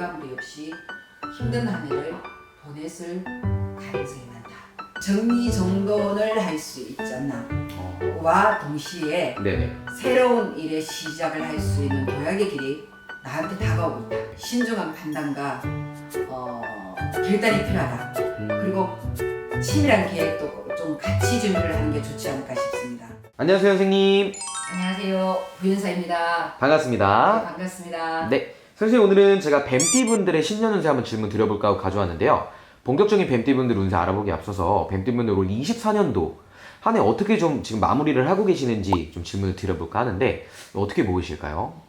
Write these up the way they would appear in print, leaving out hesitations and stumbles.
결과물이 없이 힘든 한 해를 보냈을 가능성이 많다. 정리정돈을 할 수 있지 않나. 와 동시에 네네. 새로운 일의 시작을 할 수 있는 도약의 길이 나한테 다가오고 있다. 신중한 판단과 결단이 필요하다. 그리고 치밀한 계획도 좀 같이 준비를 하는 게 좋지 않을까 싶습니다. 안녕하세요, 선생님. 안녕하세요. 부윤사입니다. 반갑습니다. 네, 반갑습니다. 네. 선생님, 오늘은 제가 뱀띠분들의 신년 운세 한번 질문 드려볼까 하고 가져왔는데요. 본격적인 뱀띠분들 운세 알아보기에 앞서서 뱀띠분들 올 24년도 한 해 어떻게 좀 지금 마무리를 하고 계시는지 좀 질문을 드려볼까 하는데 어떻게 보이실까요?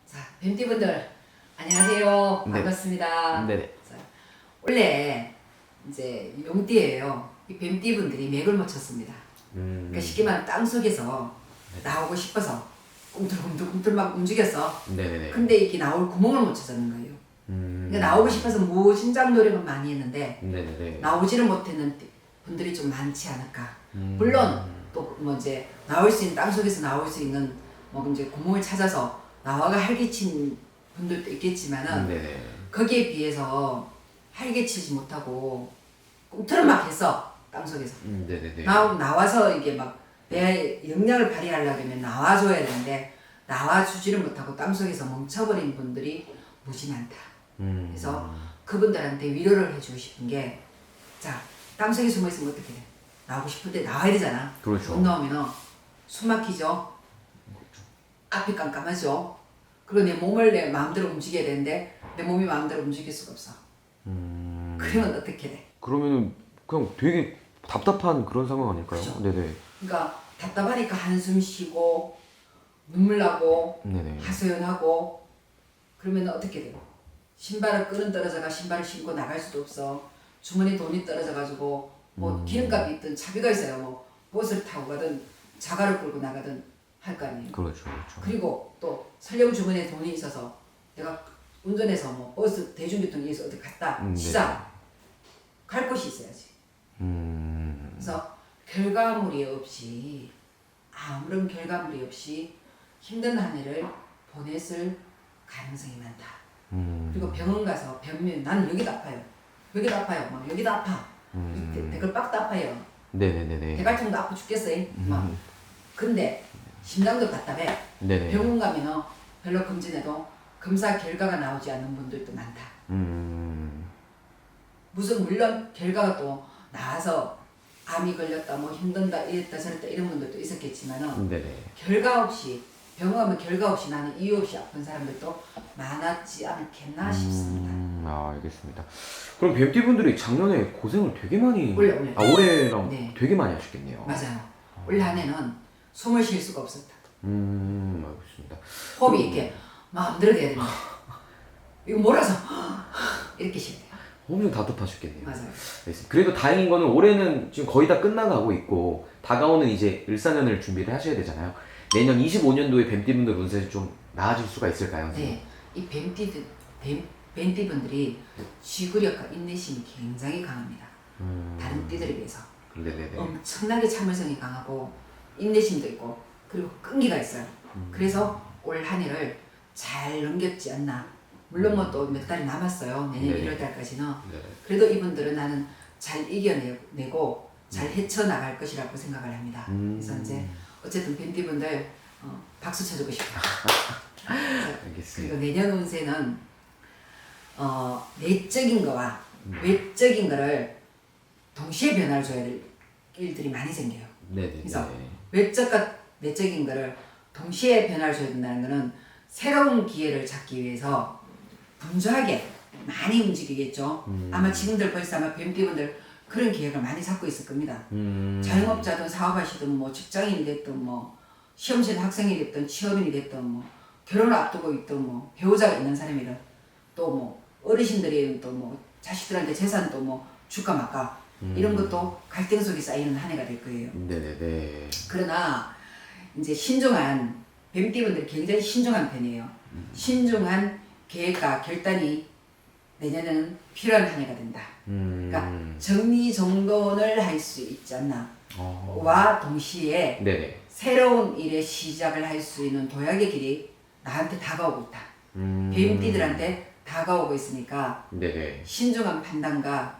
자, 뱀띠분들 안녕하세요. 네. 반갑습니다. 네네. 자, 원래 이제 용띠예요. 이 뱀띠분들이 맥을 못 쳤습니다. 그러니까 쉽게 말하면 땅 속에서 나오고 싶어서 꿈틀꿈틀 막 움직였어. 네네네. 근데 이렇게 나올 구멍을 못 찾았는 거예요. 그러니까 나오고 싶어서 무진장 노력은 많이 했는데 네네네. 나오지를 못했는 분들이 좀 많지 않을까. 물론 또 뭐 이제 나올 수 있는 땅 속에서 나올 수 있는 뭐 이제 구멍을 찾아서 나와가 활기친 분들도 있겠지만은 네네. 거기에 비해서 활기치지 못하고 꿈틀은 막 했어 땅 속에서. 네네네. 나와서 이게 막 내 역량을 발휘하려고 하면 나와줘야 되는데 나와주지를 못하고 땅속에서 멈춰버린 분들이 무지 많다. 그래서 그분들한테 위로를 해주고 싶은 게, 자, 땅속에 숨어있으면 어떻게 돼? 나오고 싶은데 나와야 되잖아. 그렇죠. 못 나오면 숨 막히죠. 앞이 깜깜하죠. 그리고 내 몸을 내 마음대로 움직여야 되는데 내 몸이 마음대로 움직일 수가 없어. 그러면 어떻게 돼? 그러면은 그냥 되게 답답한 그런 상황 아닐까요? 그렇죠. 네네. 그러니까 답답하니까 한숨 쉬고 눈물 나고 네네. 하소연하고 그러면 어떻게 돼요? 신발을 끈은 떨어져가 신발을 신고 나갈 수도 없어. 주머니 돈이 떨어져가지고 뭐 기름값이 있든 차비가 있어요. 뭐 버스를 타고 가든 자가를 끌고 나가든 할 거 아니에요. 그렇죠, 그렇죠. 그리고 또 설령 주머니에 돈이 있어서 내가 운전해서 뭐 버스 대중교통에 있어 어디 갔다 시작 갈 곳이 있어야지. 그래서 결과물이 없이 아무런 결과물이 없이 힘든 한 해를 보냈을 가능성이 많다. 그리고 병원 가서 병면 나는 여기도 아파요. 여기도 아파요. 막 여기도 아파. 대걸박도 아파요. 네네네네. 대갈통도 아파 죽겠어요. 막 근데 심장도 답답해. 네네. 병원 가면 별로 검진해도 검사 결과가 나오지 않는 분들도 많다. 무슨 물론 결과가 또 나와서 암이 걸렸다, 뭐 힘든다, 이랬다 저랬다 이런 분들도 있었겠지만은 네네. 결과 없이 병원 가면 결과 없이 나는 이유 없이 아픈 사람들도 많았지 않겠나 싶습니다. 알겠습니다. 그럼 뱀띠분들이 작년에 고생을 되게 많이 올해. 올해랑 네. 되게 많이 하셨겠네요. 맞아요. 올 한 해는 숨을 쉴 수가 없었다. 알겠습니다. 호흡이 이렇게 마음대로 돼야 됩니다. 이거 몰아서 이렇게 쉬어야 돼요. 엄청 답답하셨겠네요. 맞아요. 알겠습니다. 그래도 다행인 거는 올해는 지금 거의 다 끝나가고 있고 다가오는 이제 을사년을 준비를 하셔야 되잖아요. 내년 25년도에 뱀띠분들 운세 좀 나아질 수가 있을까요? 선생님? 네, 이 뱀띠분들이 지구력과 인내심이 굉장히 강합니다. 다른 띠들에 비해서 네네네. 엄청나게 참을성이 강하고 인내심도 있고 그리고 끈기가 있어요. 그래서 올 한 해를 잘 넘겼지 않나. 물론 뭐 또 몇 달이 남았어요. 내년 네. 1월 달까지는. 네. 그래도 이분들은 나는 잘 이겨내고 잘 헤쳐나갈 것이라고 생각을 합니다. 그래서 이제 어쨌든 뱀띠분들 박수 쳐주고 싶어요. 알겠습니다. 그리고 내년 운세는 내적인 거와 외적인 거를 동시에 변화를 줘야 될 일들이 많이 생겨요. 네네. 그래서 외적과 내적인 거를 동시에 변화를 줘야 된다는 거는 새로운 기회를 찾기 위해서 분주하게 많이 움직이겠죠. 아마 지금들 벌써 아마 뱀띠분들 그런 계획을 많이 잡고 있을 겁니다. 자영업자든 사업하시든 뭐 직장인이 됐든 뭐 시험생 학생이 됐든 취업인이 됐든 뭐 결혼을 앞두고 있든 뭐 배우자가 있는 사람이든 또 뭐 어르신들이 또 뭐 자식들한테 재산도 뭐 줄까 말까 이런 것도 갈등 속에 쌓이는 한 해가 될 거예요. 네네네. 그러나 이제 신중한 뱀띠분들이 굉장히 신중한 편이에요. 신중한 계획과 결단이 내년에는 필요한 한 해가 된다. 그러니까 정리정돈을 할 수 있지 않나. 와 동시에 네네. 새로운 일의 시작을 할 수 있는 도약의 길이 나한테 다가오고 있다. 뱀띠들한테 다가오고 있으니까 네네. 신중한 판단과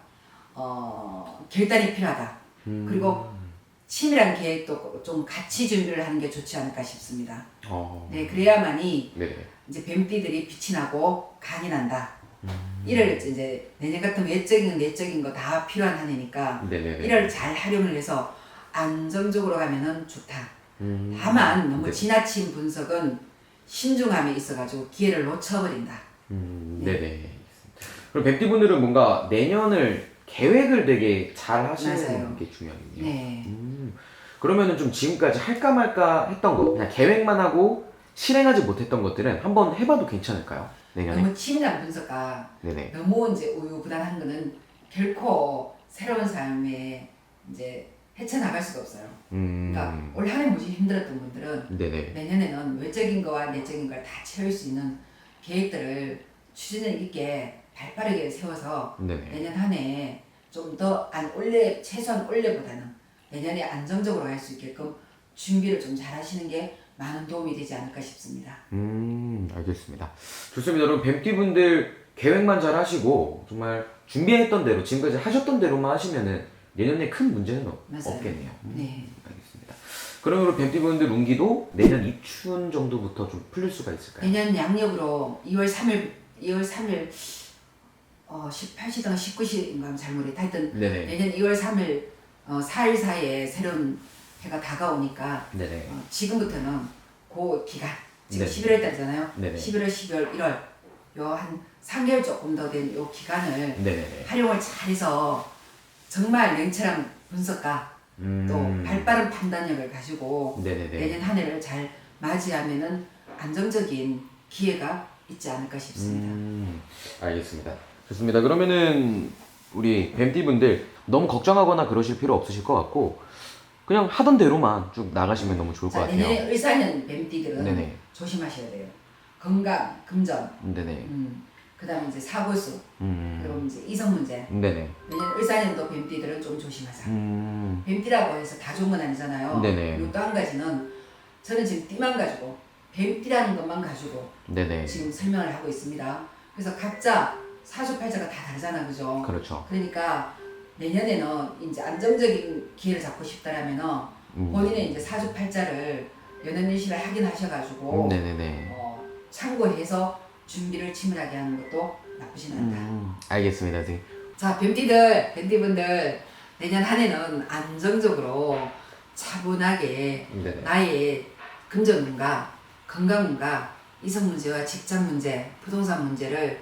결단이 필요하다. 음. 그리고 치밀한 계획도 좀 같이 준비를 하는 게 좋지 않을까 싶습니다. 네, 그래야만이 네네. 이제 뱀띠들이 빛이 나고 강이 난다. 이를 이제 내년 같은 외적인 내적인 거 다 필요한 한 해니까 네네네. 이를 잘 활용을 해서 안정적으로 가면은 좋다. 음. 다만 너무 네. 지나친 분석은 신중함에 있어가지고 기회를 놓쳐버린다. 네네. 그럼 뱀띠분들은 뭔가 내년을 계획을 되게 잘 하시는 맞아요. 게 중요하겠네요. 네. 그러면은 좀 지금까지 할까 말까 했던 거, 그냥 계획만 하고 실행하지 못했던 것들은 한번 해봐도 괜찮을까요? 내년에? 너무 치밀한 분석과 네네. 너무 이제 우유부단한 거는 결코 새로운 삶에 이제 헤쳐나갈 수가 없어요. 그러니까 올 한 해 무지 힘들었던 분들은 네네. 내년에는 외적인 거와 내적인 걸 다 채울 수 있는 계획들을 추진력 있게 발빠르게 세워서 네네. 내년 한 해 좀 더 최소한 올해보다는 내년에 안정적으로 갈 수 있게끔 준비를 좀 잘 하시는 게 많은 도움이 되지 않을까 싶습니다. 알겠습니다. 좋습니다. 여러분, 뱀띠분들 계획만 잘 하시고, 정말 준비했던 대로, 지금까지 하셨던 대로만 하시면은 내년에 큰 문제는 맞아요. 없겠네요. 네. 알겠습니다. 그러면 뱀띠분들 운기도 내년 입춘 정도부터 좀 풀릴 수가 있을까요? 내년 양력으로 2월 3일 18시든가 19시인가 잘 모르겠다. 하여튼 네네. 내년 2월 3일 4일 사이에 새로운 해가 다가오니까 네네. 지금부터는 그 기간 지금 네. 11월 달이잖아요. 네네. 11월, 12월, 1월 요 한 3개월 조금 더 된 요 기간을 네네네. 활용을 잘해서 정말 냉철한 분석과 또 발빠른 판단력을 가지고 네네네. 내년 한 해를 잘 맞이하면은 안정적인 기회가 있지 않을까 싶습니다. 알겠습니다. 좋습니다. 그러면은 우리 뱀띠분들 너무 걱정하거나 그러실 필요 없으실 것 같고 그냥 하던 대로만 쭉 나가시면 너무 좋을 것 자, 같아요. 내년에 을사년 뱀띠들은 네네. 조심하셔야 돼요. 건강, 금전, 네네. 그다음에 이제 사고수, 그리고 이제 이성 문제. 네네. 내년 을사년도 뱀띠들은 좀 조심하자. 음. 뱀띠라고 해서 다 좋은 건 아니잖아요. 네네. 그리고 또 한 가지는 저는 지금 띠만 가지고 뱀띠라는 것만 가지고 네네. 지금 설명을 하고 있습니다. 그래서 각자 사주팔자가 다 다르잖아, 그죠? 그렇죠. 그러니까 내년에는 이제 안정적인 기회를 잡고 싶다라면은 본인의 이제 사주팔자를 연연일시를 확인하셔가지고 네네네. 참고해서 준비를 치밀하게 하는 것도 나쁘진 않다. 알겠습니다, 선생님. 자, 뱀띠분들 내년 한 해는 안정적으로 차분하게 네네. 나의 금전운과 건강운과 이성 문제와 직장 문제, 부동산 문제를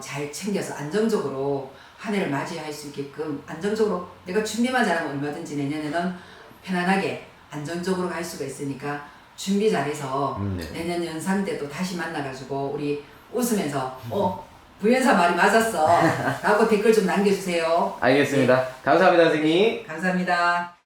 잘 챙겨서 안정적으로 한 해를 맞이할 수 있게끔 안정적으로 내가 준비만 잘하면 얼마든지 내년에는 편안하게 안정적으로 갈 수가 있으니까 준비 잘해서 네. 내년 연상 때도 다시 만나가지고 우리 웃으면서 부연사 말이 맞았어 라고 댓글 좀 남겨주세요. 알겠습니다. 감사합니다, 선생님. 감사합니다.